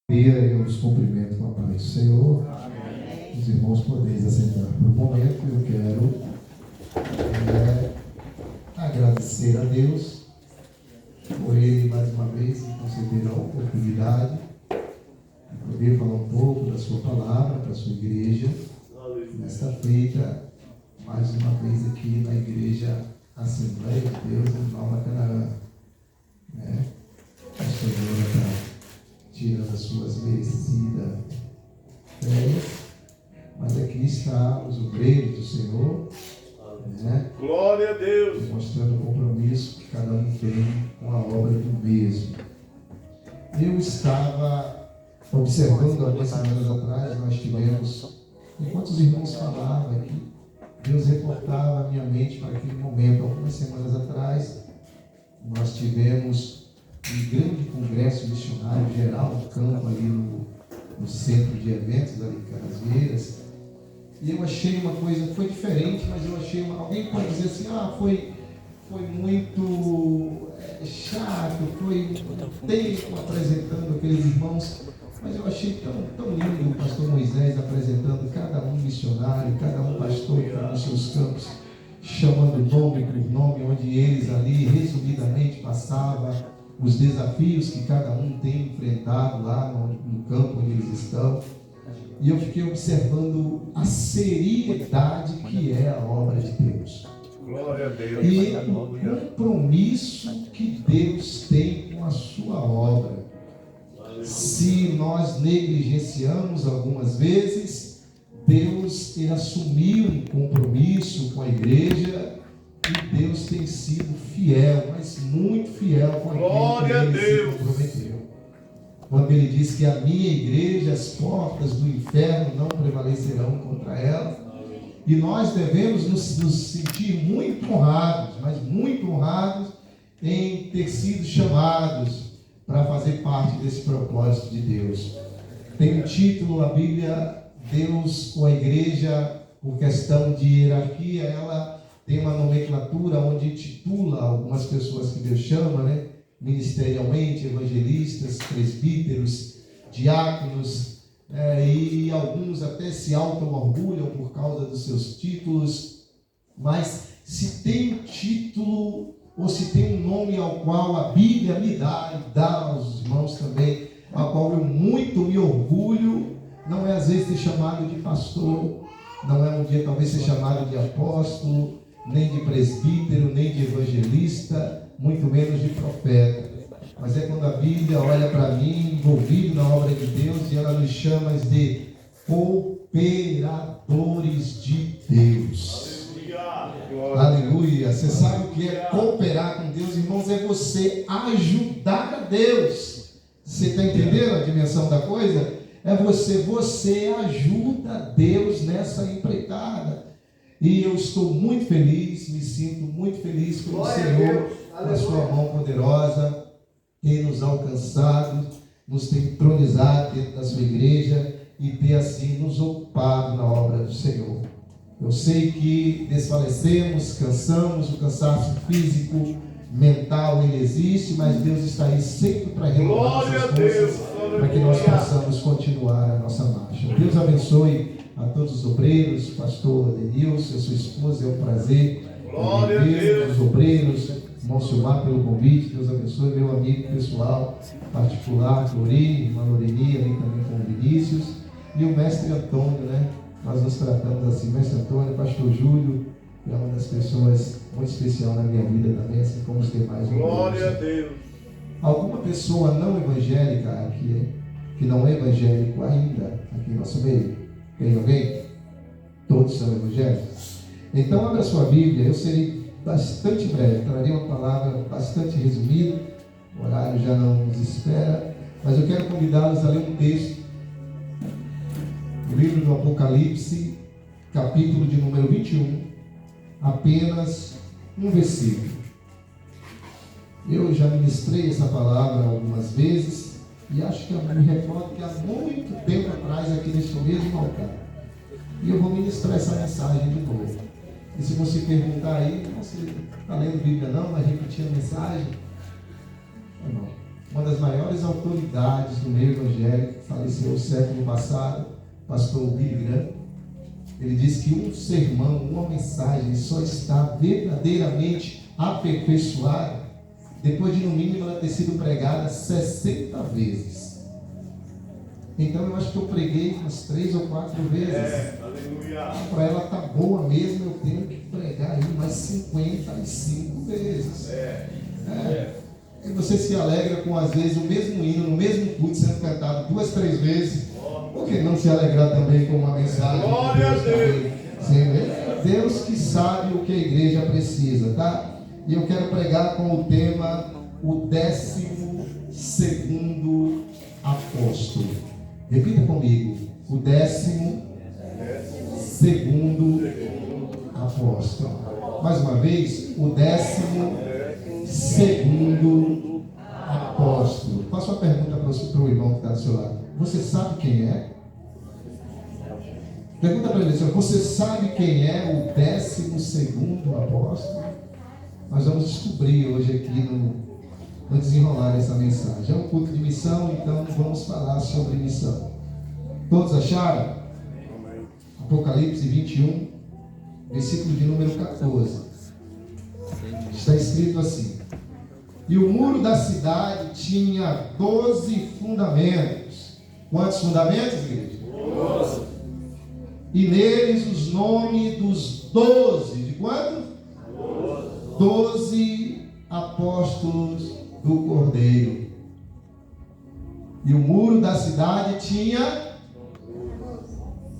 Eu os cumprimento com a paz do Senhor. Amém. Os irmãos podeis assentar. Por um momento eu quero agradecer a Deus por Ele mais uma vez me conceder a oportunidade de poder falar um pouco da sua palavra para a sua igreja nesta feita, mais uma vez aqui na igreja Assembleia de Deus em Nova Canaã. A Senhora está tirando as suas merecidas férias, mas aqui está os obreiros do Senhor, Glória a Deus, mostrando o compromisso que cada um tem com a obra do mesmo. Eu estava observando algumas semanas atrás, nós tivemos, enquanto os irmãos falavam aqui, Deus reportava a minha mente para aquele momento. Algumas semanas atrás, nós tivemos um grande congresso missionário geral no campo ali no centro de eventos ali em Canasvieiras, e eu achei uma coisa, foi diferente, mas eu achei alguém pode dizer assim, foi muito chato, foi um tempo apresentando aqueles irmãos, mas eu achei tão lindo o pastor Moisés apresentando cada um missionário, cada um pastor nos seus campos, chamando nome por nome, onde eles ali resumidamente passavam os desafios que cada um tem enfrentado lá no campo onde eles estão. E eu fiquei observando a seriedade que é a obra de Deus. glória a Deus. E o compromisso que Deus tem com a sua obra. Se nós negligenciamos algumas vezes, Deus ele assumiu um compromisso com a igreja. E Deus tem sido fiel, mas muito fiel com aquilo que Ele se comprometeu. Quando Ele diz que a minha igreja, as portas do inferno não prevalecerão contra ela. E nós devemos nos sentir muito honrados, mas muito honrados em ter sido chamados para fazer parte desse propósito de Deus. Tem um título, a Bíblia, Deus com a igreja, por questão de hierarquia, ela tem uma nomenclatura onde titula algumas pessoas que Deus chama, ministerialmente, evangelistas, presbíteros, diáconos, e alguns até se auto-orgulham por causa dos seus títulos, mas se tem um título, ou se tem um nome ao qual a Bíblia me dá, e dá aos irmãos também, ao qual eu muito me orgulho, não é às vezes ser chamado de pastor, não é um dia talvez ser chamado de apóstolo, nem de presbítero, nem de evangelista, muito menos de profeta. Mas é quando a Bíblia olha para mim, envolvido na obra de Deus, e ela nos chama de cooperadores de Deus. Aleluia! Aleluia! Você sabe o que é cooperar com Deus, irmãos? É você ajudar a Deus. Você está entendendo a dimensão da coisa? É você ajuda Deus nessa empreitada. E eu estou muito feliz, me sinto muito feliz pelo Senhor, a sua mão poderosa, tem nos alcançado, nos tem entronizado dentro da sua igreja e ter assim nos ocupado na obra do Senhor. Eu sei que desfalecemos, cansamos, o cansaço físico, mental, ele existe, mas Deus está aí sempre para renovar nossas forças, para que nós possamos continuar a nossa marcha. Deus abençoe a todos os obreiros, pastor Denilson, a sua esposa, é um prazer. Glória a Deus. Os obreiros, irmão Silmar pelo convite, Deus abençoe, meu amigo pessoal, particular, Flori, irmã Loreni, ali também com o Vinícius, e o mestre Antônio, nós nos tratamos assim, mestre Antônio, pastor Júlio, que é uma das pessoas muito especial na minha vida também, assim como os demais. Glória a Deus. Alguma pessoa não evangélica aqui, que não é evangélico ainda, aqui em nosso meio? Tem alguém? Todos são evangélicos? Então abra sua Bíblia, eu serei bastante breve, trarei uma palavra bastante resumida, o horário já não nos espera, mas eu quero convidá-los a ler um texto, o livro do Apocalipse, capítulo de número 21, apenas um versículo. Eu já ministrei essa palavra algumas vezes, e acho que eu me recordo que há muito tempo atrás, aqui neste mesmo altar. E eu vou ministrar essa mensagem de novo. E se você perguntar aí, você está lendo Bíblia não, mas repetir a mensagem? Não. uma das maiores autoridades do meio evangélico, faleceu no século passado, pastor Billy Graham. Ele diz que um sermão, uma mensagem só está verdadeiramente aperfeiçoada depois de no mínimo ela ter sido pregada 60 vezes. Então eu acho que eu preguei umas 3 ou 4 vezes. Aleluia. Para ela estar boa mesmo, eu tenho que pregar aí mais 55 vezes. E você se alegra com, às vezes, o mesmo hino, no mesmo culto, sendo cantado 2, 3 vezes. Por que não se alegrar também com uma mensagem? Glória a Deus. É Deus que sabe o que a igreja precisa, tá? E eu quero pregar com o tema o 12º apóstolo. Repita comigo. O 12º apóstolo. Mais uma vez, o 12º apóstolo. Faço uma pergunta para o irmão que está do seu lado. Você sabe quem é? Pergunta para ele, você sabe quem é o 12º apóstolo? Nós vamos descobrir hoje aqui no desenrolar dessa mensagem. É um culto de missão, então vamos falar sobre missão. Todos acharam? Apocalipse 21, versículo de número 14. Está escrito assim: e o muro da cidade tinha 12 fundamentos. Quantos fundamentos, igreja? 12. E neles os nomes dos 12. De quantos? 12 apóstolos do Cordeiro. E o muro da cidade tinha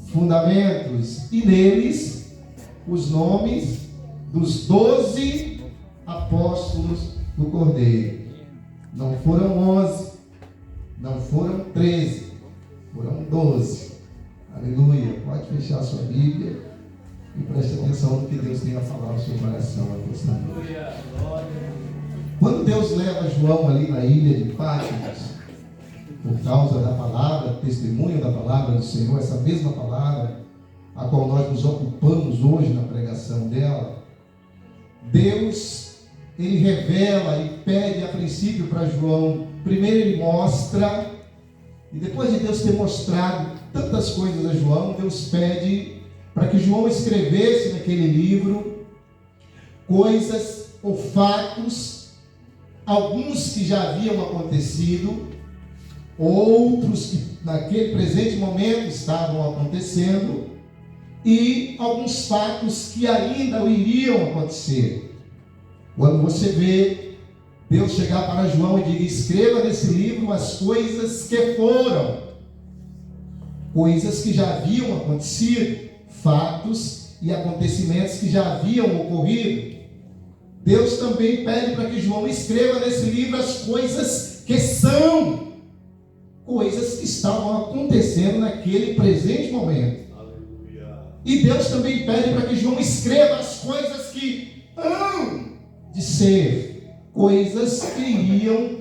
fundamentos. E neles os nomes dos 12 apóstolos do Cordeiro. Não foram 11, não foram 13, foram 12. Aleluia. Pode fechar a sua Bíblia e preste atenção no que Deus tem a falar ao seu coração aqui esta noite. Quando Deus leva João ali na ilha de Patmos, por causa da palavra, testemunho da palavra do Senhor, essa mesma palavra, a qual nós nos ocupamos hoje na pregação dela, Deus, Ele revela e pede a princípio para João. Primeiro Ele mostra, e depois de Deus ter mostrado tantas coisas a João, Deus pede para que João escrevesse naquele livro coisas ou fatos, alguns que já haviam acontecido, outros que naquele presente momento estavam acontecendo, e alguns fatos que ainda iriam acontecer. Quando você vê Deus chegar para João e dizer: escreva nesse livro as coisas que foram, coisas que já haviam acontecido, fatos e acontecimentos que já haviam ocorrido. Deus também pede para que João escreva nesse livro as coisas que são, coisas que estavam acontecendo naquele presente momento. Aleluia. E Deus também pede para que João escreva as coisas que hão de ser, coisas que iriam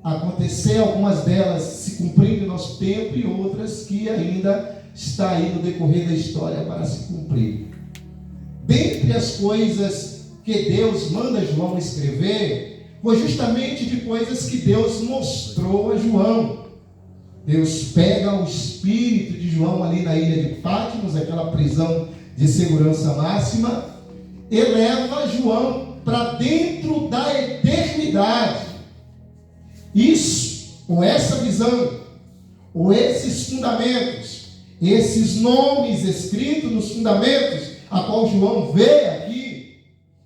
acontecer, algumas delas se cumprindo em nosso tempo e outras que ainda está aí no decorrer da história para se cumprir. Dentre as coisas que Deus manda João escrever, foi justamente de coisas que Deus mostrou a João. Deus pega o espírito de João ali na ilha de Patmos, aquela prisão de segurança máxima, e leva João para dentro da eternidade. Isso, ou essa visão, ou esses fundamentos, esses nomes escritos nos fundamentos, a qual João vê aqui,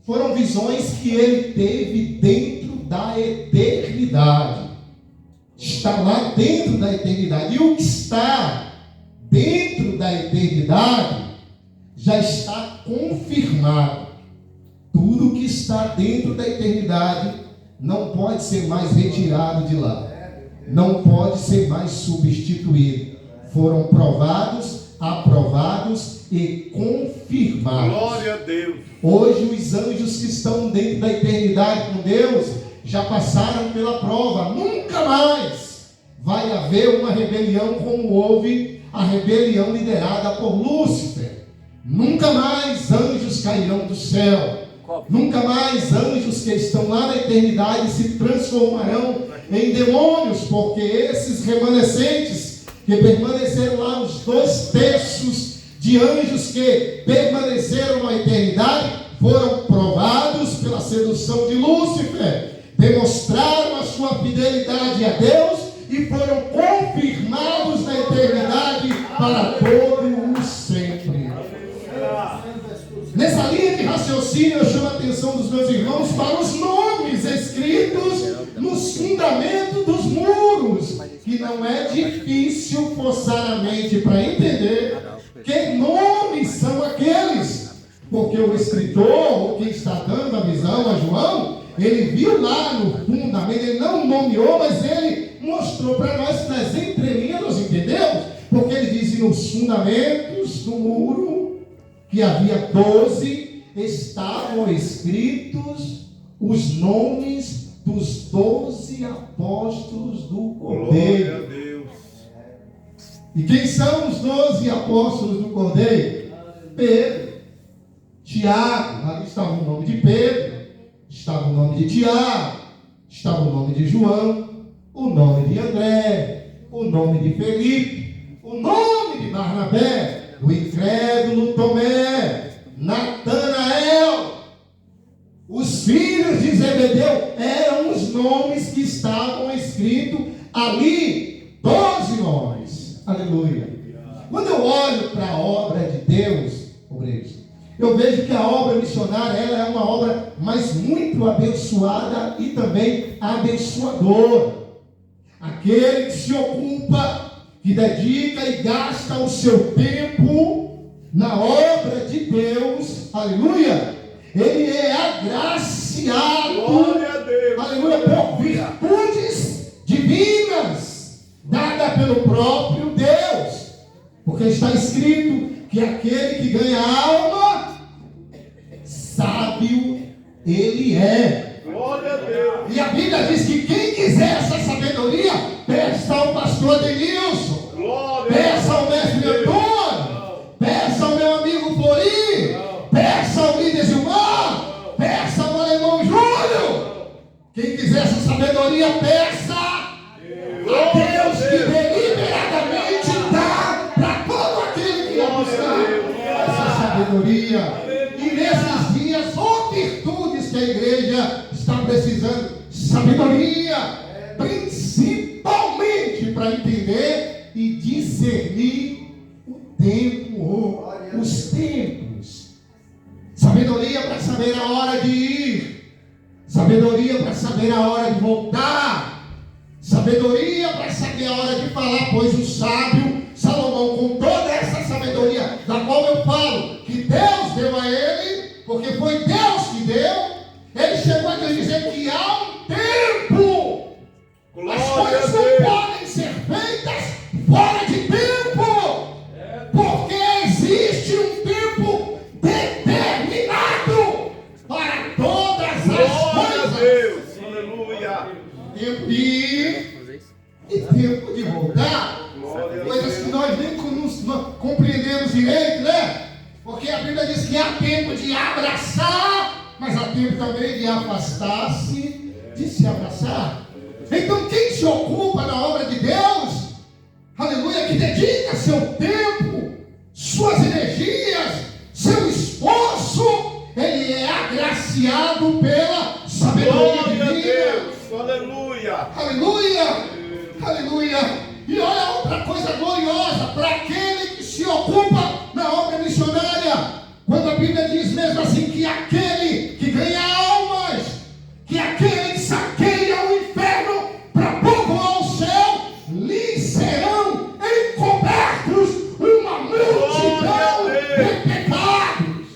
foram visões que ele teve dentro da eternidade. Está lá dentro da eternidade. E o que está dentro da eternidade já está confirmado. Tudo que está dentro da eternidade não pode ser mais retirado de lá. Não pode ser mais substituído. Foram provados, aprovados e confirmados. Glória a Deus. Hoje os anjos que estão dentro da eternidade com Deus já passaram pela prova. Nunca mais vai haver uma rebelião como houve a rebelião liderada por Lúcifer. Nunca mais anjos cairão do céu. Nunca mais anjos que estão lá na eternidade se transformarão em demônios, porque esses remanescentes que permaneceram lá, os 2/3 de anjos que permaneceram na eternidade, foram provados pela sedução de Lúcifer, demonstraram a sua fidelidade a Deus e foram confirmados na eternidade para todo o sempre. Nessa linha de raciocínio, eu chamo a atenção dos meus irmãos para os nomes escritos nos fundamentos dos muros, que não é difícil forçar a mente para entender que nomes são aqueles, porque o escritor, quem está dando a visão a João, ele viu lá no fundamento, ele não nomeou, mas ele mostrou para nós nas entrelinhas, nós entendemos, porque ele diz nos fundamentos do muro que havia 12, estavam escritos os nomes dos 12 apóstolos do Cordeiro. Glória a Deus. E quem são os 12 apóstolos do Cordeiro? Pedro, Tiago, ali estava o nome de Pedro, estava o nome de Tiago, estava o nome de João, o nome de André, o nome de Felipe, o nome de Barnabé, o incrédulo Tomé, Natanael. Os filhos de Zebedeu eram os nomes que estavam escritos ali, 12 nomes. Aleluia. Quando eu olho para a obra de Deus, obreiros, eu vejo que a obra missionária ela é uma obra, mas muito abençoada e também abençoadora. Aquele que se ocupa, que dedica e gasta o seu tempo na obra de Deus, aleluia, ele é agraciado, Glória a Deus. aleluia, por virtudes divinas, dadas pelo próprio Deus, porque está escrito que aquele que ganha alma, sábio ele é. Glória a Deus. E a Bíblia diz que quem quiser essa sabedoria, peça ao pastor Denilson, Glória peça ao mestre a Deus. Antônio, peça ao meu amigo Flori, peça ao líder Gilmar, peça ao alemão Júlio. Quem quiser essa sabedoria, peça a Deus que deliberadamente dá para todo aquele que buscar essa sabedoria. E nesses dias, ou virtudes que a igreja está precisando, sabedoria, principalmente para entender e discernir o tempo, os tempos. Sabedoria para saber a hora de ir, sabedoria para saber a hora de voltar, sabedoria para saber a hora de falar, pois o sábio Salomão, com toda essa sabedoria, da qual eu falo, que Deus deu a ele, porque foi Deus que deu, ele chegou a dizer que há um tempo, as coisas não podem ser feitas fora de tempo, porque existe um tempo determinado para todas as Glória a coisas. Deus. Aleluia. Tempo de ir e tempo de voltar. Glória a Coisas que Deus. nós nem compreendemos direito, né? Porque a Bíblia diz que há tempo de abraçar, mas há tempo também de afastar-se de se abraçar. Então quem se ocupa na obra de Deus, aleluia, que dedica seu tempo, suas energias, seu esforço, ele é agraciado pela sabedoria Glória a divina. Deus. Aleluia. Aleluia, aleluia. E olha outra coisa gloriosa para aquele que se ocupa na obra missionária. Quando a Bíblia diz mesmo assim que aquele que ganha almas, que aquele que saqueia o inferno para povoar o céu, lhes serão encobertos uma multidão de pecados.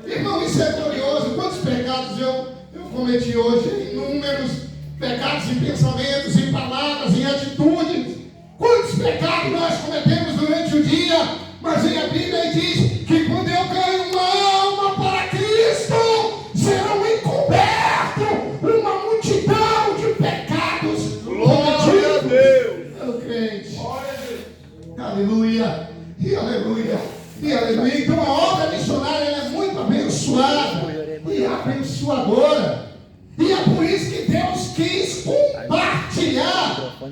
Irmão, isso é glorioso. Quantos pecados eu cometi hoje? Inúmeros pecados em pensamentos, em palavras, em atitudes. Quantos pecados nós cometemos durante o dia? Mas vem a Bíblia e diz que quando eu ganho uma alma para Cristo, serão encobertos uma multidão de pecados. Glória a Deus. Meu crente. Aleluia. E aleluia. E aleluia. Então a obra missionária ela é muito abençoada e abençoadora. E é por isso que Deus quis compartilhar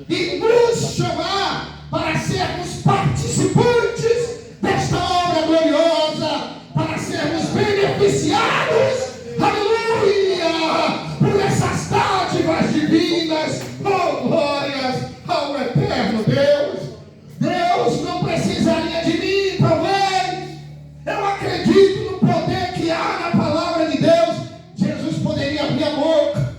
e nos chamar para sermos participantes desta obra gloriosa, para sermos beneficiados, aleluia, por essas dádivas divinas. Oh, glórias ao eterno Deus. Deus não precisaria de mim, talvez. Eu acredito no poder que há na palavra de Deus. Jesus poderia abrir a boca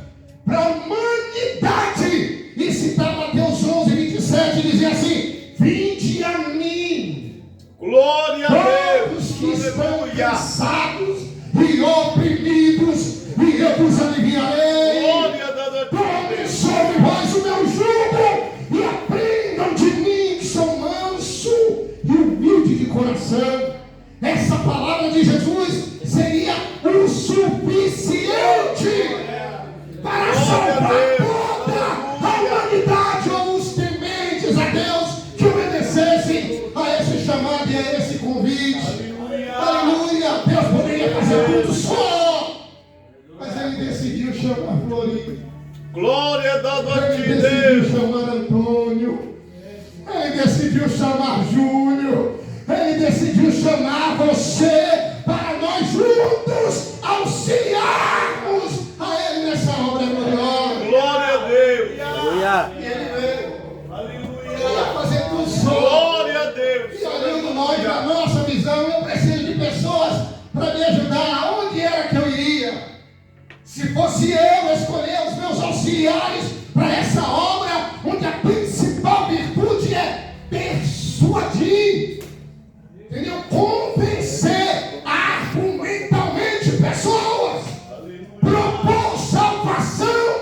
para a humanidade e citar Mateus 11, 27 e dizer assim: vinde a mim, Glória a Deus. todos que estão cansados e oprimidos, e eu vos aliviarei. Glória a Deus. Tomem sobre vós o meu jugo e aprendam de mim, que sou manso e humilde de coração. Essa palavra de Jesus seria o suficiente para salvar toda a humanidade, ou os tementes a Deus que obedecessem a esse chamado e a esse convite. Aleluia! Deus poderia fazer tudo só, mas Ele decidiu chamar Florinda. Glória a Deus. Ele decidiu chamar Antônio. Ele decidiu chamar Júnior. Ele decidiu chamar você para nós juntos auxiliarmos a Ele nessa obra gloriosa. Glória a Deus. E Ele veio. Ele ia fazer tudo só. Glória a Deus. E olhando nós, na nossa visão, eu preciso de pessoas para me ajudar. Aonde era que eu iria? Se fosse eu escolher os meus auxiliares para essa obra, onde a principal virtude é persuadir, entendeu? Convencer argumentalmente pessoas, propor salvação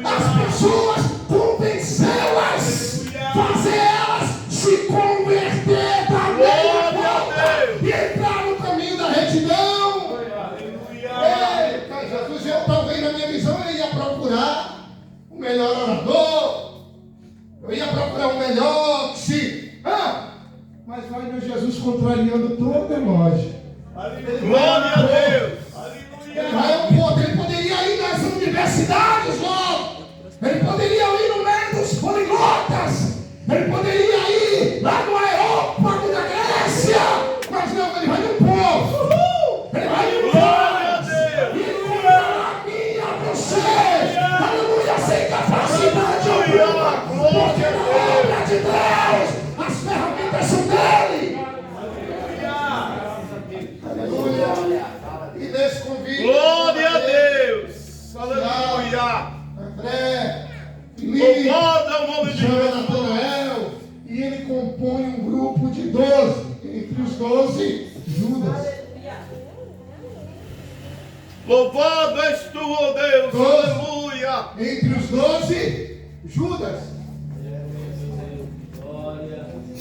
às pessoas, convencê-las, fazer elas se converter da velha volta e entrar no caminho da retidão. Eita, Jesus, eu talvez na minha visão eu ia procurar o melhor orador, eu ia procurar o melhor que se... mas vai meu Jesus contrariando toda a lógica. Glória a Deus. Ele vai ao ponto, ele poderia ir nas universidades logo, ele poderia ir no meio dos poliglotas, ele poderia ir lá no Aerópago da Grécia, mas não, ele vai no povo, ele vai no Glória a Deus. e curar a mim e a você, aleluia, sem capacidade alguma, porque na obra de Deus as ferramentas são dele. Aleluia. E nesse convite, Glória a Deus. Aleluia. André, Felipe, Louvado é o nome de chama Deus. Natanael, e ele compõe um grupo de 12. Entre os 12, Judas. Louvado és tu, ó Deus. 12. Aleluia. Entre os 12, Judas.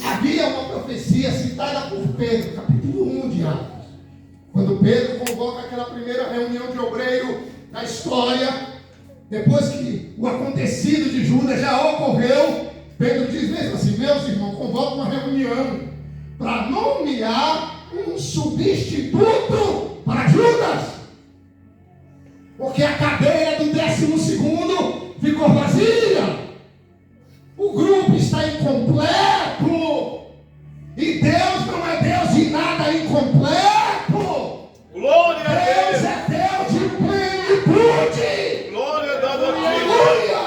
Havia uma profecia citada por Pedro, capítulo 1 de Atos. Quando Pedro convoca aquela primeira reunião de obreiro da história, depois que o acontecido de Judas já ocorreu, Pedro diz mesmo assim: meus irmãos, convoca uma reunião para nomear um substituto para Judas, porque a cadeira do 12º ficou vazia, o grupo está incompleto, e Deus não é Deus de nada incompleto. Glória a Deus Deus. é Deus de plenitude. Glória a Deus. Aleluia!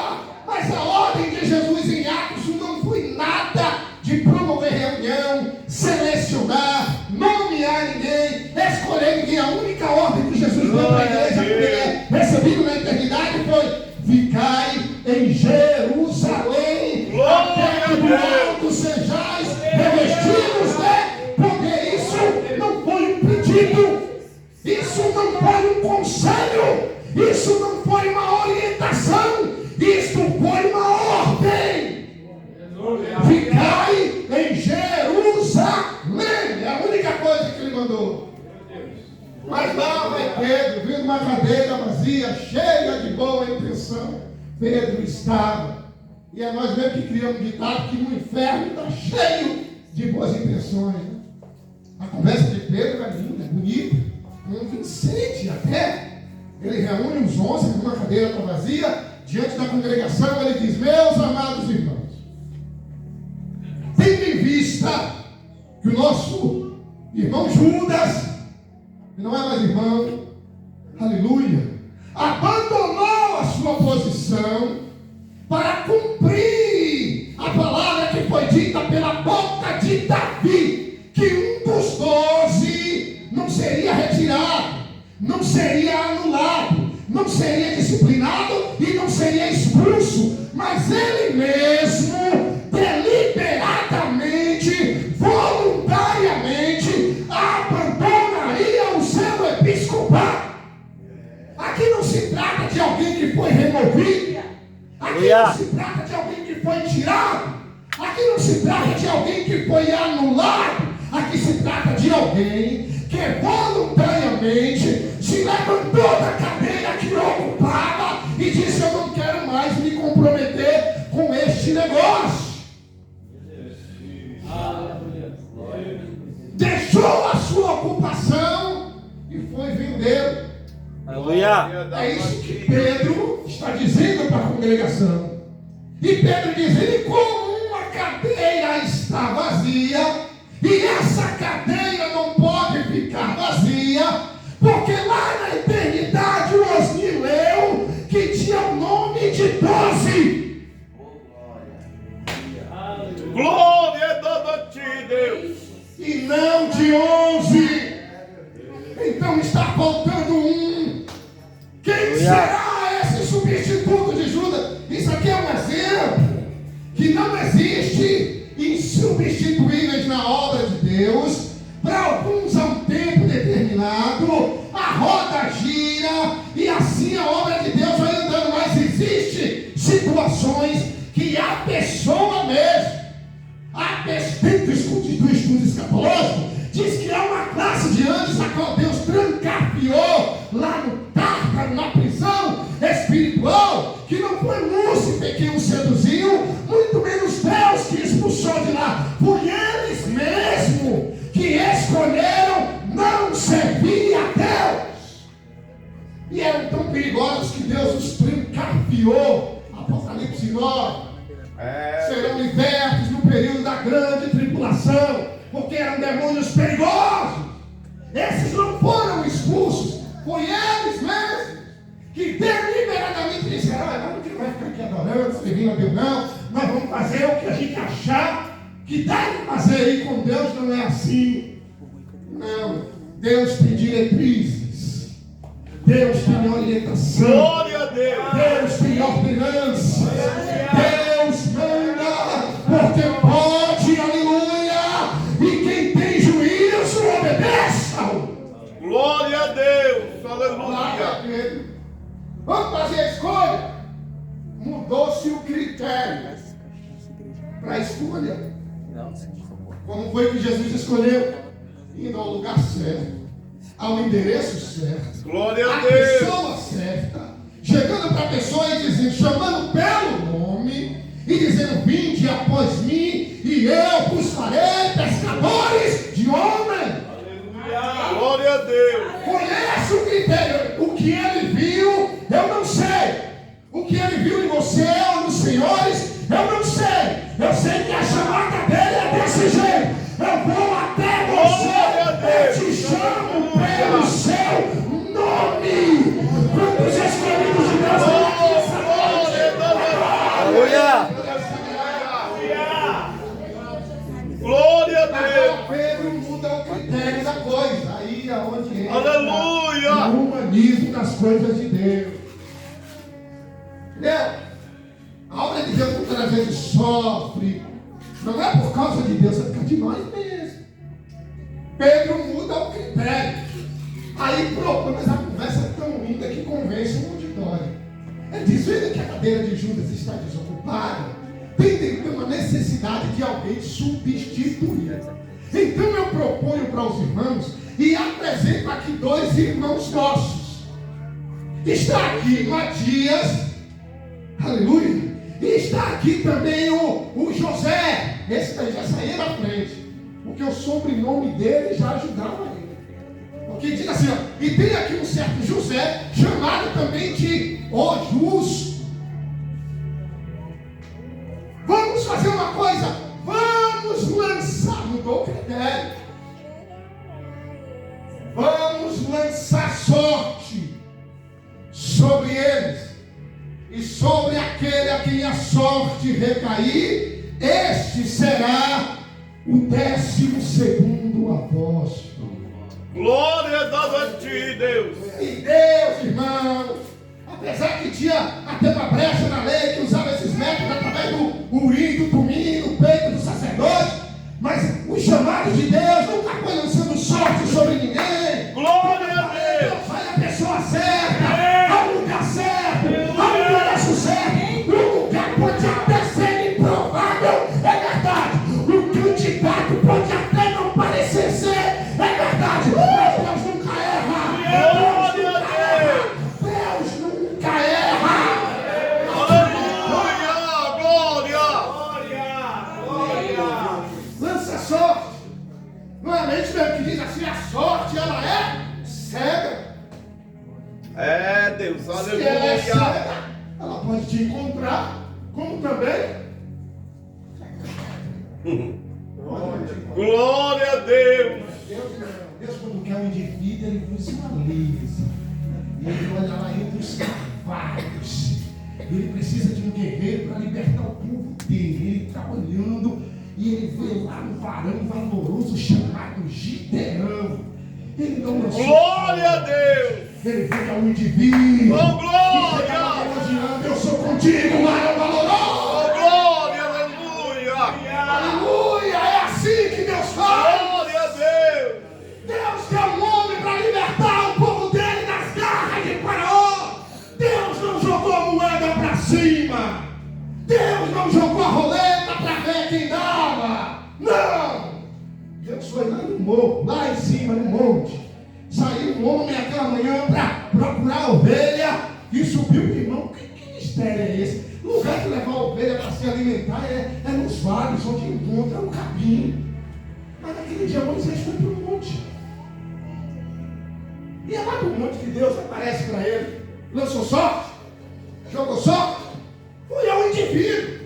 Mas a ordem de Jesus em Atos não foi nada de promover reunião, selecionar, nomear ninguém, escolher ninguém. A única ordem que Jesus deu para a igreja que recebido na eternidade foi: ficai em Jerusalém, até que do alto sejais revestidos de poder. Isso não foi um pedido, isso não foi um conselho, isso não foi uma orientação, isso foi uma ordem. Ficai em Jerusalém, é a única coisa que ele mandou. Mas lá vai Pedro, vindo uma cadeira vazia, cheia de boa intenção. Pedro estava, e é nós mesmo que criamos um ditado que no inferno está cheio de boas intenções, né? A conversa de Pedro é linda, bonita, convincente até. Ele reúne os 11 numa cadeira vazia, diante da congregação. Ele diz: meus amados irmãos, vista que o nosso irmão Judas, que não é mais irmão, aleluia, abandonou a sua posição para cumprir a palavra que foi dita pela boca de Davi, que um dos 12 não seria retirado, não seria anulado, não seria disciplinado e não seria expulso, mas ele mesmo, deliberadamente, voluntariamente, abandonaria o seu episcopado. Aqui não se trata de alguém que foi removido, aqui não se trata de alguém que foi tirado, aqui não se trata de alguém que foi anulado, aqui se trata de alguém que voluntariamente se levantou da cadeira que ocupava e disse: eu não quero mais me comprometer com este negócio. Deixou a sua ocupação e foi vender. Aleluia. É isso que Pedro está dizendo para a congregação. E Pedro diz: e como uma cadeira está vazia, e essa cadeira não pode ficar vazia, porque lá na eternidade o Osni leu que tinha o nome de 12. Glória é dada a ti, Deus. E não de 11. Então está faltando um. Quem será esse substituto de Judas? Isso aqui é um exemplo que não existe insubstituíveis na obra de Deus. Para alguns há um tempo determinado, a roda gira e assim a obra de Deus vai andando. Mas existe situações que a pessoa mesmo, dentro do estudo escatológico, diz que há uma classe de anjos a qual Deus trancafiou lá no Tártaro, na prisão espiritual, que não foi Lúcifer que o seduziu, muito menos Deus que expulsou de lá. Foi eles mesmos que escolheram não servir a Deus. E eram tão perigosos que Deus os trancafiou. Apocalipse 9. Serão libertos no período da grande tribulação, porque eram demônios perigosos. Esses não foram expulsos, foi eles mesmos que deliberadamente disseram: nós não vai ficar aqui adorando, servindo a Deus, não. Nós vamos fazer o que a gente achar que deve fazer aí com Deus. Não é assim. Não, Deus tem diretrizes, Deus tem orientação, Glória a Deus. Deus tem ordenança, Deus manda, porque pode, aleluia, e quem tem juízo obedeça-o. Glória a Deus. Aleluia. Pedro, vamos fazer a escolha. Mudou-se o critério para a escolha. Como foi que Jesus escolheu? Indo ao lugar certo, ao endereço certo, Glória a a Deus. pessoa certa, chegando para a pessoa e dizendo, chamando pelo nome e dizendo: vinde após mim e eu vos farei pescadores de homens. Aleluia. Glória a Deus. Conhece o critério. O que ele viu, eu não sei. O que ele viu em você ou nos senhores, eu não sei. Eu sei que a chamada dele é desse jeito. Eu vou até você, eu te chamo pelo seu nome. Quantos escolhidos de Deus Aleluia. Glória a Deus. Agora Pedro muda o critério da coisa. Aí é onde entra Aleluia. o humanismo das coisas de Deus. Entendeu? A obra de Deus muitas vezes sofre. Não é por causa de Deus, é por causa de nós mesmos. Pedro muda o critério. Aí pronto, mas a conversa é tão linda que convence um auditório. Ele diz: vendo que a cadeira de Judas está desocupada, tem uma necessidade de alguém substituir. Então eu proponho para os irmãos e apresento aqui 2 irmãos nossos. Está aqui Matias, aleluia, e está aqui também o José. Esse daí já saía na frente, porque o sobrenome dele já ajudava ele. Porque diz assim, ó, e tem aqui um certo José, chamado também de O Justo. Vamos fazer uma coisa, vamos lançar critério. Vamos lançar sorte sobre eles. E sobre aquele a quem a sorte recair, este será o 12º apóstolo. Glória a ti, Deus. E Deus, irmãos, apesar que tinha até uma brecha na lei que usava esses métodos através do urim, do tumim, do peito do sacerdote, mas os chamados de Deus nunca foi lançando sorte sobre ninguém. Glória a Deus. Vai a pessoa certa, ao lugar certo, ao endereço certo. O lugar pode até ser improvável, é verdade. O candidato pode até não parecer ser, é verdade. Mas Deus nunca erra. Glória a Deus. Deus nunca erra. Aleluia. Glória. Lança sorte. Não é a mente mesmo que diz assim, a sorte ela é cega. É, Deus. Se ela é Aleluia. cega, ela pode te encontrar, como também. Glória a Deus. Deus, quando quer um indivíduo, ele visualiza. E ele olha lá entre os cavalos. Ele precisa de um guerreiro para libertar o povo dele. Ele está olhando e ele vê lá um varão valoroso chamado Gideão. Ele não lançou. Glória a Deus. Ele vê que é um indivíduo. Oh, glória. E chega lá elogiando, eu sou contigo, varão valoroso. Oh, glória. Aleluia. Aleluia, é assim que Deus faz. Glória a Deus. Deus deu um homem para libertar o povo dele das garras de Faraó. Deus não jogou a moeda para cima. Deus não jogou a roleta para ver quem dava. Não. Deus foi lá no morro, lá em cima no monte. Saiu um homem aquela manhã para procurar a ovelha e subiu, irmão. Que mistério é esse? O lugar de levar a ovelha para se alimentar é nos vales, onde encontra o capim. Mas naquele dia Moisés foi para o monte. E é lá do monte que Deus aparece para ele. Lançou sorte, jogou sorte, foi ao indivíduo.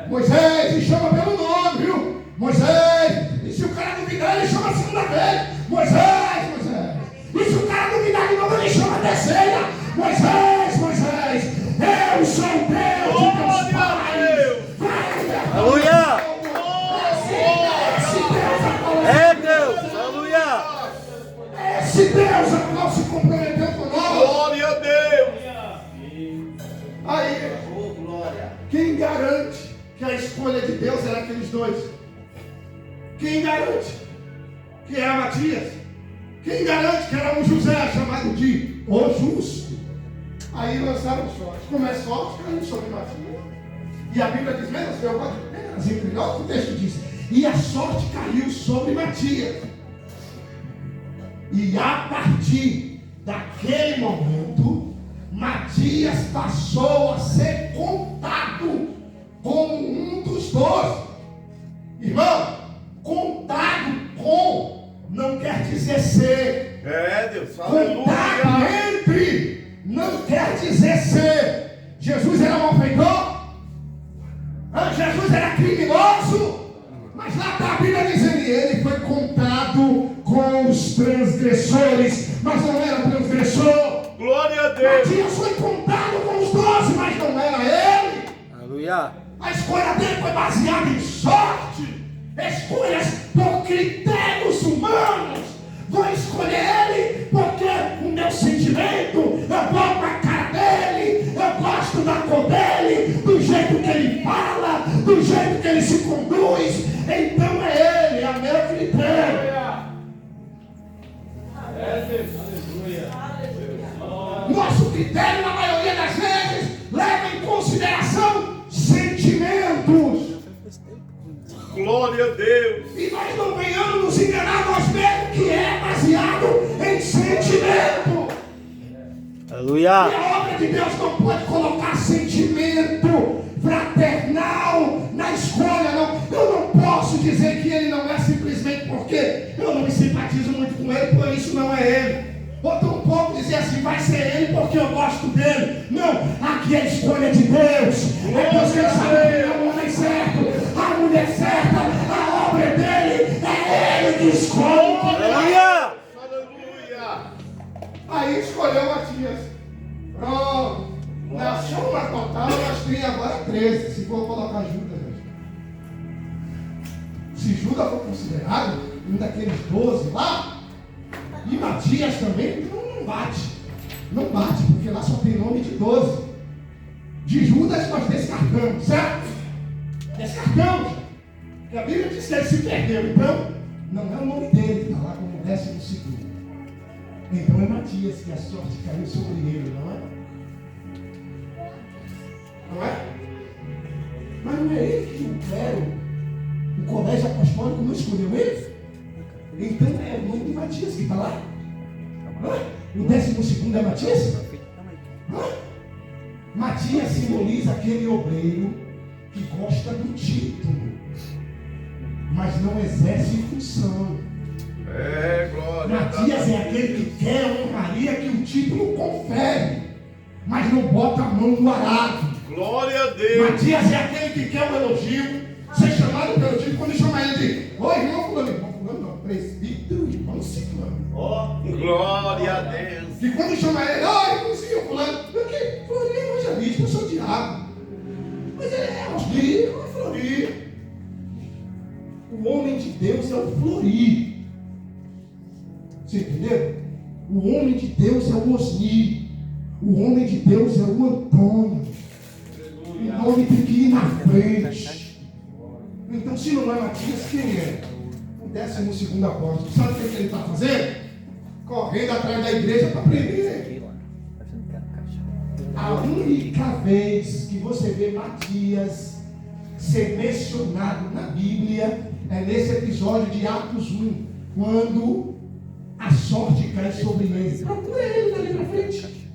Moisés, ele chama pelo nome, viu? Moisés, e se o cara duvidar, ele chama a segunda vez. Moisés, Moisés. E se o cara duvidar de novo, ele chama a terceira. Moisés, Moisés, eu sou Deus de teus pais. Vai libertar. Aleluia. Esse Deus aparece. É Deus. Aleluia. Esse Deus a qual se comprometeu conosco. Glória a Deus. Aí, quem garante que a escolha de Deus era aqueles dois? Quem garante que é Matias? Quem garante que era um José chamado de O Justo? Aí lançaram sorte. Como é sorte, caiu sobre Matias. E a Bíblia diz, menos eu pode entre nós, o texto diz, e a sorte caiu sobre Matias. E a partir daquele momento, Matias passou a ser contado como um dos 12. Irmão, contado com não quer dizer ser. É, Deus. Contado Aleluia. entre não quer dizer ser. Jesus era malfeitor? Jesus era criminoso? Mas lá está a Bíblia dizendo, ele foi contado com os transgressores, mas não era transgressor. Glória a Deus. Matias foi contado com os 12, mas não era ele. Aleluia. A escolha dele foi baseada em sorte. Escolhas por critérios humanos. Vou escolher ele porque o meu sentimento, eu boto a cara dele, eu gosto da cor dele, do jeito que ele fala, do jeito que ele se conduz. Então é ele, é meu critério. Nosso critério, na maioria das vezes, leva em consideração sentimentos. Glória a Deus. E nós não venhamos nos enganar nós mesmos, que é baseado em sentimento. Aleluia. E a obra de Deus não pode colocar sentimento fraternal na escolha, não. Eu não posso dizer que ele não é simplesmente porque eu não me simpatizo muito com ele, por isso não é ele. Ou tampouco dizer assim, vai ser ele porque eu gosto dele. Não, aqui é a escolha de Deus. É Deus que sabe que é o homem certo, a mulher certa, a obra dele, é ele aquele que escolhe. Aleluia! Aleluia! Aí escolheu Matias. Pronto. Na soma total nós temos agora 13. Se for colocar Judas, gente. Se Judas for considerado um daqueles 12 lá, e Matias também, não bate. Não bate, porque lá só tem nome de 12. De Judas nós descartamos, certo? Descartamos. Porque a Bíblia diz que ele se perdeu. Então, não é o nome dele que está lá como 12º. Então é Matias que a sorte caiu sobre ele, não é? Não é? Mas não é ele que o clero, o colégio apostólico não escolheu ele? Então é o nome de Matias que está lá. Não é? O 12º é Matias? Não é? Matias simboliza aquele obreiro que gosta do título, mas não exerce função. Glória. Matias é aquele que quer a honraria que o título confere, mas não bota a mão no arado. Glória a Deus. Matias é aquele que quer o elogio, ser chamado pelo título, quando chama ele de oi, irmão fulano. Irmão fulano não, presbítero, irmão ciclano. Glória a Deus. E quando chama ele, oi, irmãozinho fulano, porque fulano é evangelista, eu sou diabo. Mas ele é Osni, não é Flori. O homem de Deus é o Flori. Você entendeu? O homem de Deus é o Osni. O homem de Deus é o Antônio. O nome tem que ir na frente. Então, se não é Matias, quem é? O 12º apóstolo. Sabe o que ele está fazendo? Correndo atrás da igreja para prender. A única vez que você vê Matias ser mencionado na Bíblia é nesse episódio de Atos 1, quando a sorte cai sobre ele. Procura ele dali para frente.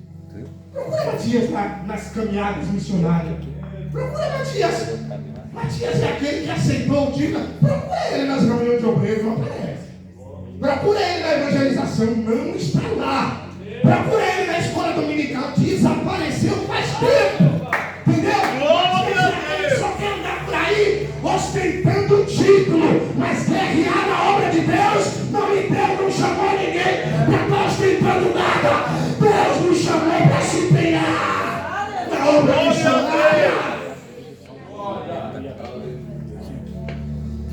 Procura Matias nas caminhadas missionárias. Procura Matias. Matias é aquele que aceitou o título. Procura ele nas reuniões de obreiros, não aparece. Procura ele na evangelização, não está lá. Procura ele na escola dominical, desapareceu faz tempo. Entendeu? Glória a Deus. Só quer andar por aí ostentando o título, mas guerrear na obra de Deus, Deus não chamou ninguém para estar ostentando nada. Deus nos chamou para se empenhar na obra missionária.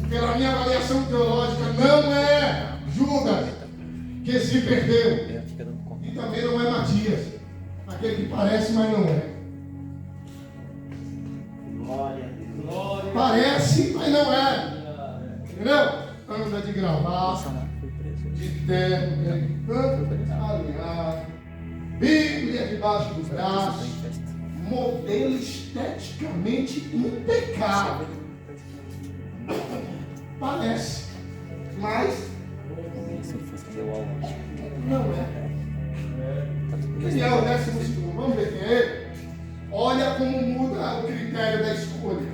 Pela minha avaliação teológica, não é Judas que se perdeu. E também não é Matias, aquele que parece, mas não é. Parece, mas não é. Entendeu? Anda de gravata, de terno, canto alinhado, Bíblia debaixo do braço, modelo esteticamente impecável. Parece, mas não é. Quem é o 12º? Vamos ver quem é ele? Olha como muda o critério da escolha.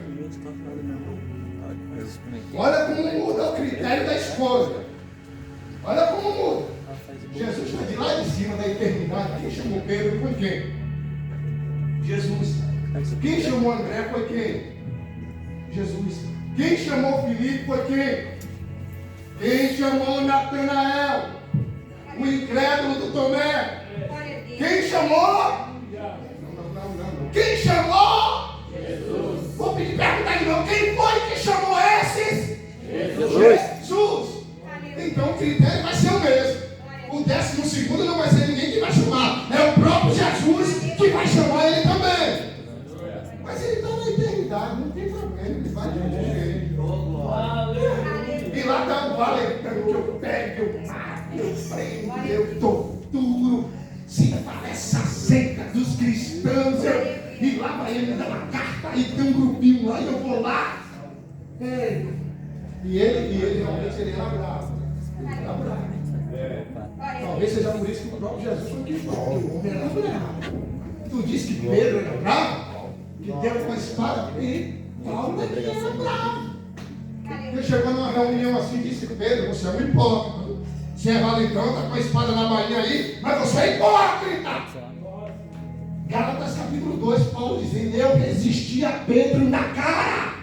Olha como muda o critério da escolha. Olha como muda. Jesus está de lá de cima da eternidade. Quem chamou Pedro foi quem? Jesus. Quem chamou André foi quem? Jesus. Quem chamou Filipe foi quem? Quem chamou Natanael? O incrédulo do Tomé. Quem chamou? Não. Quem chamou? Jesus. Vou pedir perguntar de novo. Quem foi que chamou esses? Jesus. Então o critério vai ser o mesmo. O 12º não vai ser ninguém que vai chamar. É o próprio Jesus que vai chamar ele também. Mas ele está na eternidade, não tem problema. Ele vai de qualquer jeito. E lá está o valetão que eu pego, eu mato, eu prendo, eu torturo. Se parece a seita dos cristãos, e lá vai ele me dar uma carta, e tem um grupinho lá, e eu vou lá. E ele realmente ele era bravo. Ele era bravo. Talvez seja por isso que o próprio Jesus foi que falou, o homem era bravo. Tu disse que Pedro era bravo? Que deu com a espada, e Paulo também era bravo. Ele chegou numa reunião assim e disse: Pedro, você é um hipócrita. Você é valentão, está com a espada na bainha aí, mas você é hipócrita. Gálatas capítulo 2, Paulo dizendo: eu resisti a Pedro na cara.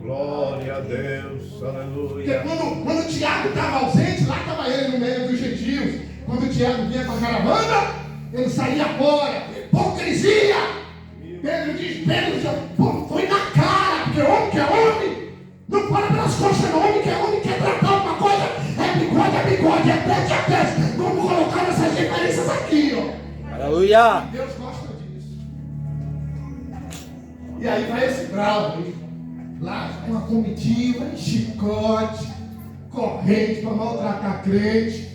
Glória a Deus, Porque aleluia. quando Tiago estava Tiago vinha com a caravana, ele saía fora. Hipocrisia! Pedro diz, pô, foi na cara, porque homem que é homem, não para pelas costas, não. Homem que é homem, quer tratar uma coisa, é bigode, é peste. Vamos colocar essas diferenças aqui, ó. Aleluia. Deus gosta disso. E aí vai esse bravo aí, lá com uma comitiva, chicote, corrente para maltratar crente.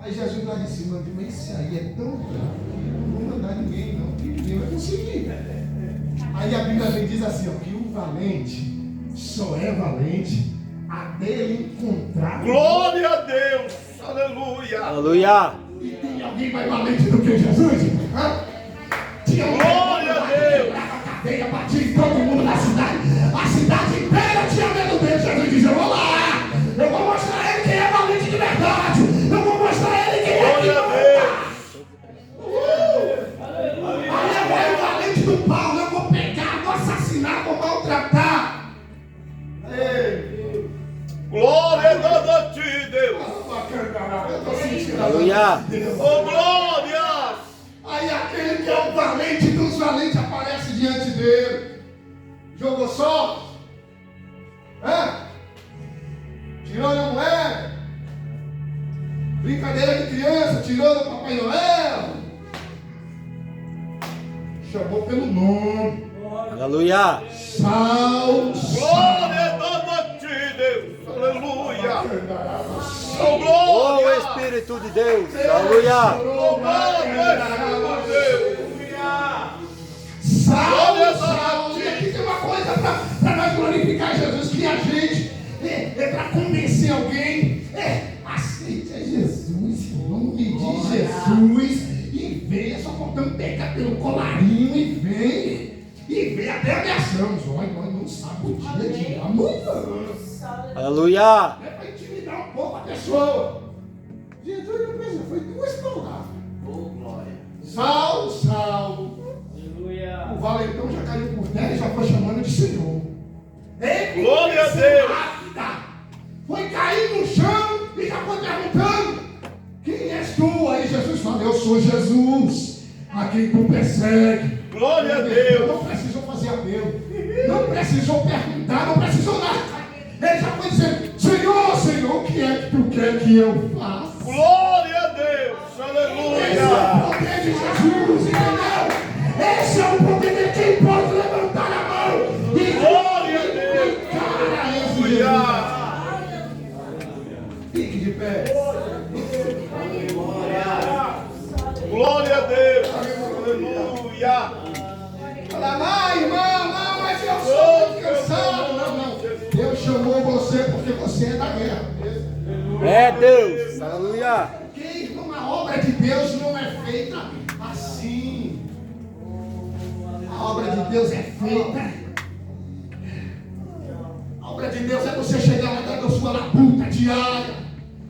Aí Jesus lá de cima, mas esse aí é tão bravo que não vou mandar ninguém não, que ninguém vai conseguir. Aí a Bíblia vem diz assim, ó, que o valente só é valente até ele encontrar. Glória a Deus. Aleluia. Aleluia. E tem alguém mais valente do que Jesus? Tinha alguém Glória a Deus. quebrava a cadeia, batia em todo mundo na cidade. A cidade inteira tinha medo dele. Jesus dizia, eu vou lá. Eu vou mostrar a ele quem é valente de verdade. Eu vou mostrar a ele quem é Glória a Deus. Aí é o valente do Paulo. Eu vou pegar, vou assassinar, vou maltratar. Glória a ti, Deus. Eu tô sentindo. Aleluia. Oh, glória. Aí aquele que é o valente dos valentes aparece diante dele. Jogou só? Tirou na moeda? Brincadeira de criança, tirou do Papai Noel? Chamou pelo nome. Aleluia. Saul. Glória a ti, Deus. Aleluia. Oh, Oh, glória. Espírito de Deus. Aleluia. Oh, glória, Deus. Saul. E aqui tem uma coisa para nós glorificar Jesus, que a gente para convencer alguém, aceite a Jesus, em nome de Jesus, e venha só faltando pegar pelo colarinho e vem até ameaçamos. Olha, nós não sabemos o dia de amanhã. Aleluia. É para intimidar um pouco a pessoa. Jesus não pensa, foi duas palavras. Saul. O valentão já caiu por terra e já foi chamando de Senhor. Glória a Deus. Foi cair no chão e já foi perguntando: quem és tu? Aí Jesus fala: eu sou Jesus, a quem tu persegue. Glória a Deus. Não precisou fazer apelo, não precisou perguntar, não precisou nada. Ele já foi dizendo: Senhor, o que é que tu quer que eu faça? Glória a Deus. Esse é o Aleluia. poder de Jesus, entendeu? Esse é o poder de quem pode levantar a mão e Glória a Deus. cara esse Jesus. Aleluia. Fique de pé. Glória a Deus. Aleluia. Fala, irmão, não, mas eu sou muito cansado. Não. Deus chamou você porque você é da guerra. É Deus. Aleluia. Porque, irmão, a obra de Deus não é feita assim. A obra de Deus é feita. A obra de Deus é você chegar lá da sua labuta diária,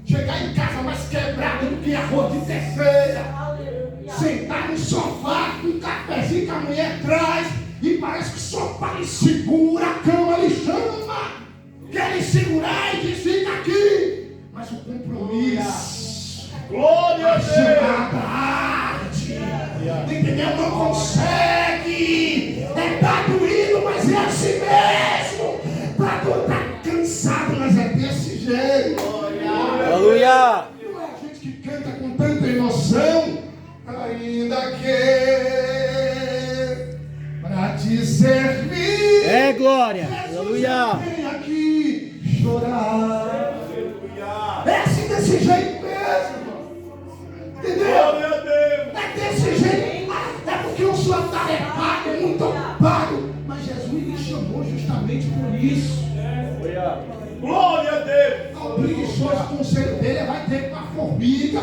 chegar em casa mais quebrado do que arroz de terceira, sentar no sofá com um cafezinho que a mulher traz e parece que o sofá lhe segura, a cama lhe chama, quer lhe segurar e diz: fica aqui. Mas o compromisso, Glória a a Deus. chamada arte, entendeu? Não consegue. Tá doído, mas é assim mesmo. Tá cansado, mas é desse jeito. Aleluia. Não é a gente que canta com tanta emoção, ainda que para te servir. É glória. Aleluia. Vem aqui chorar. É assim desse jeito mesmo. Entendeu? Glória a Deus. É desse jeito. É porque o senhor está atarefado, muito ocupado. Mas Jesus lhe chamou justamente por isso. Glória a Deus. O preguiçoso conselho dele vai ter com a formiga.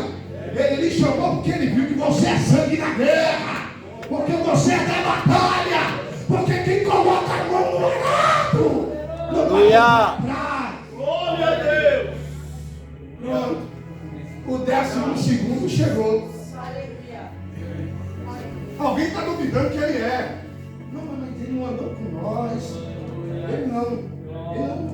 Ele lhe chamou porque ele viu que você é sangue na guerra. Porque você é da batalha. Porque quem coloca a mão no arado não vai atrás. Glória a Deus. Pronto. O 12º chegou. Alguém está duvidando que ele é. Não, mas ele não andou com nós. Ele não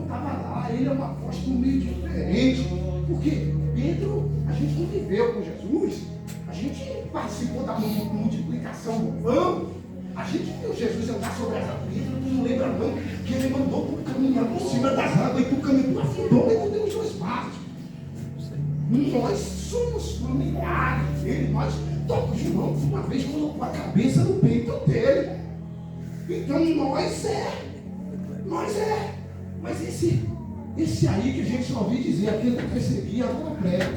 estava lá. Ele é uma voz apóstolo meio diferente. Porque Pedro, a gente conviveu com Jesus, a gente participou da multiplicação do pão, a gente viu Jesus andar sobre as águas. Tu não lembra não que ele mandou tu caminhar por cima das águas e tu caminhou, tu afundou e tu deu os dois passos. Nós somos familiares dele, nós todos João uma vez colocou a cabeça no peito dele. Então mas esse aí que a gente só ouviu dizer, aquele que perseguia, agora prega.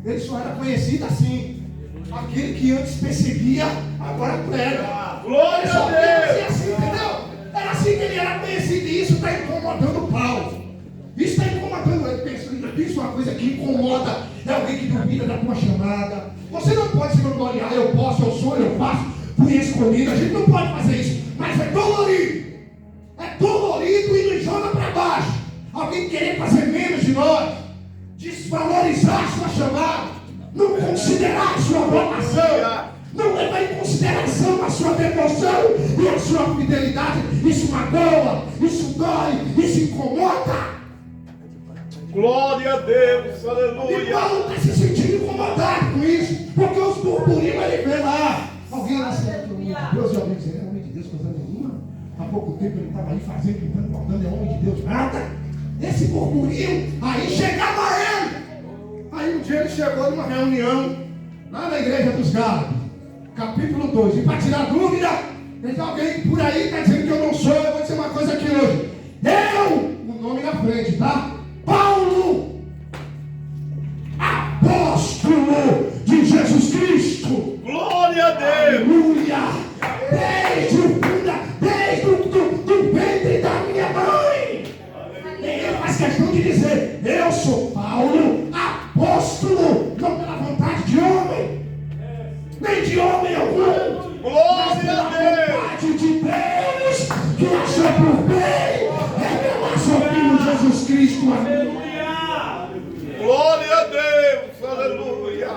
Ele só era conhecido assim. Aquele que antes perseguia, agora prega. Glória a Deus! Assim, entendeu? Era assim que ele era conhecido e isso está incomodando Paulo. Isso está incomodando ele. Isso é uma coisa que incomoda. É alguém que duvida da tua chamada. Você não pode se vangloriar, eu posso, eu sou, eu faço, fui escolhido. A gente não pode fazer isso. Mas é dolorido. É dolorido e nos joga para baixo. Alguém querer fazer menos de nós. Desvalorizar a sua chamada. Não considerar a sua vocação. Não levar em consideração a sua devoção e a sua fidelidade. Isso magoa, isso dói, isso incomoda. Glória a Deus, E aleluia. Paulo está se sentindo incomodado com isso, porque os burburinhos ele vê lá. Alguém lá certo, Deus é homem de Deus, é homem de Deus, coisa nenhuma. Há pouco tempo ele estava aí fazendo, pintando, bordando, é homem de Deus, nada. Esse burburinho, aí chegava ele. Aí um dia ele chegou numa reunião, lá na igreja dos Gálatas, capítulo 2, e para tirar dúvida, então alguém por aí está dizendo que eu não sou, eu vou dizer uma coisa aqui hoje. O nome na frente, tá? Paulo, apóstolo de Jesus Cristo. Glória a Deus. Aleluia! Desde o ventre da minha mãe. Ele faz questão de dizer: eu sou Paulo, apóstolo, não pela vontade de homem, nem de homem algum, mas Glória pela a Deus. vontade de Deus, que achou por bem revelar seu Filho Jesus Cristo. Amém. Glória a Deus, aleluia.